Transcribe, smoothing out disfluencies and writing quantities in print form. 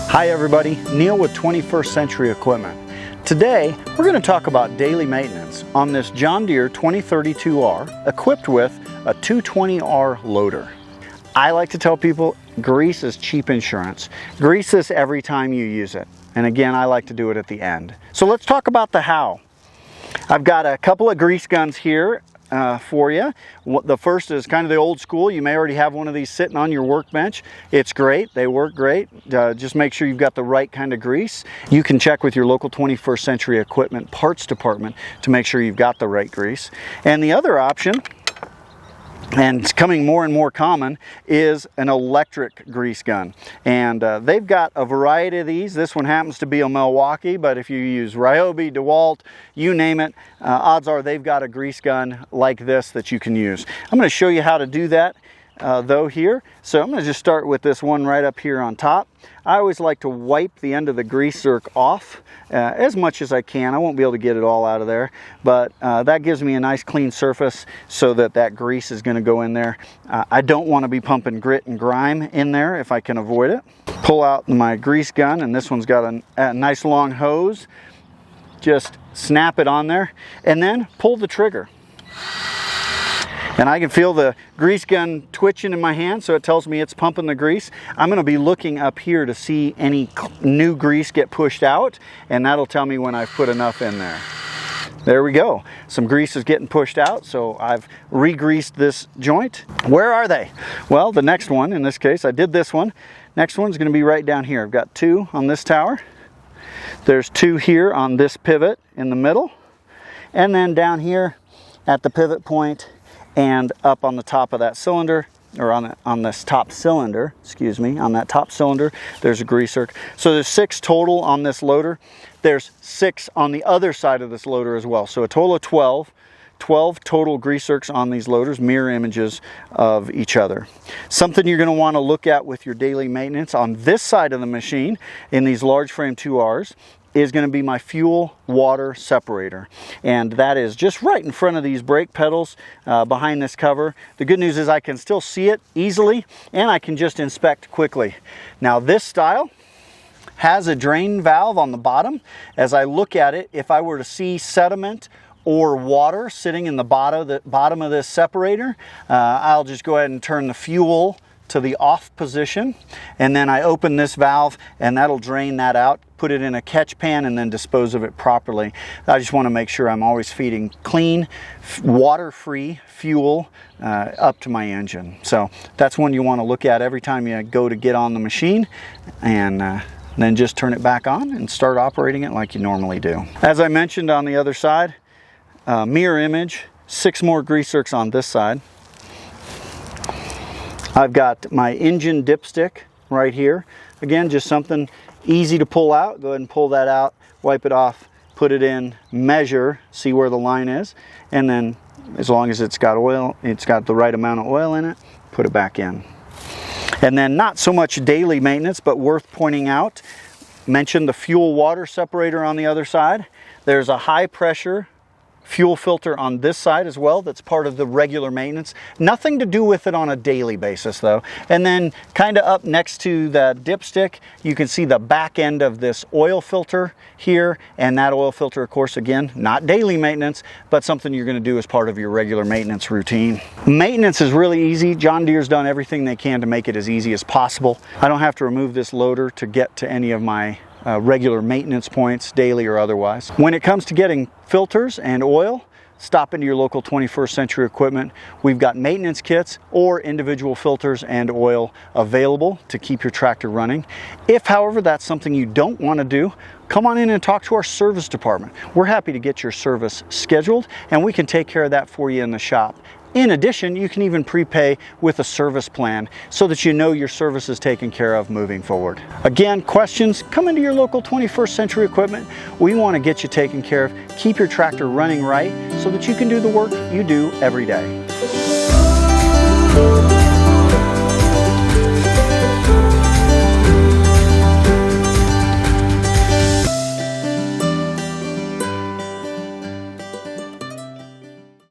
Hi everybody, Neil with 21st Century Equipment. Today, we're going to talk about daily maintenance on this John Deere 2032R equipped with a 220R loader. I like to tell people grease is cheap insurance. Grease this every time you use it. And again, I like to do it at the end. So let's talk about the how. I've got a couple of grease guns here for you. The first is kind of the old school. You may already have one of these sitting on your workbench. It's great. They work great. Just make sure you've got the right kind of grease. You can check with your local 21st Century Equipment parts department to make sure you've got the right grease. And the other option, and it's coming more and more common, is an electric grease gun. And they've got a variety of these. This one happens to be a Milwaukee, but if you use Ryobi, DeWalt, you name it, odds are they've got a grease gun like this that you can use. I'm going to show you how to do that though here. So I'm going to just start with this one right up here on top. I always like to wipe the end of the grease zerk off as much as I can. I won't be able to get it all out of there, but that gives me a nice clean surface so that that grease is going to go in there. I don't want to be pumping grit and grime in there if I can avoid it. Pull out my grease gun, and this one's got a nice long hose. Just snap it on there and then pull the trigger. And I can feel the grease gun twitching in my hand, so it tells me it's pumping the grease. I'm going to be looking up here to see any new grease get pushed out, and that'll tell me when I've put enough in there. There we go. Some grease is getting pushed out, so I've re-greased this joint. Where are they? Well, the next one, in this case, I did this one. Next one's going to be right down here. I've got two on this tower. There's two here on this pivot in the middle. And then down here at the pivot point, and up on the top of that cylinder, or on this top cylinder, excuse me, on that top cylinder, there's a grease zerk. So there's 6 total on this loader. There's 6 on the other side of this loader as well. So a total of 12 total grease zerks on these loaders, mirror images of each other. Something you're going to want to look at with your daily maintenance on this side of the machine in these large frame 2Rs is going to be my fuel water separator, and that is just right in front of these brake pedals behind this cover. The good news is I can still see it easily, and I can just inspect quickly. Now this style has a drain valve on the bottom. As I look at it, if I were to see sediment or water sitting in the bottom of this separator, I'll just go ahead and turn the fuel to the off position, and then I open this valve and that'll drain that out, put it in a catch pan, and then dispose of it properly. I just want to make sure I'm always feeding clean, water-free fuel up to my engine. So that's one you want to look at every time you go to get on the machine, and then just turn it back on and start operating it like you normally do. As I mentioned on the other side, mirror image, 6 more grease zerks on this side. I've got my engine dipstick right here. Again, just something easy to pull out. Go ahead and pull that out, wipe it off, put it in, measure, see where the line is, and then as long as it's got oil, it's got the right amount of oil in it, put it back in. And then not so much daily maintenance, but worth pointing out, mentioned the fuel water separator on the other side. There's a high pressure fuel filter on this side as well that's part of the regular maintenance. Nothing to do with it on a daily basis though. And then kind of up next to the dipstick, you can see the back end of this oil filter here, and that oil filter, of course, again, not daily maintenance, but something you're going to do as part of your regular maintenance routine. Maintenance is really easy. John Deere's done everything they can to make it as easy as possible. I don't have to remove this loader to get to any of my regular maintenance points, daily or otherwise. When it comes to getting filters and oil, stop into your local 21st Century Equipment. We've got maintenance kits or individual filters and oil available to keep your tractor running. If, however, that's something you don't want to do, come on in and talk to our service department. We're happy to get your service scheduled, and we can take care of that for you in the shop. In addition, you can even prepay with a service plan so that you know your service is taken care of moving forward. Again, questions, come into your local 21st Century Equipment. We want to get you taken care of, keep your tractor running right so that you can do the work you do every day.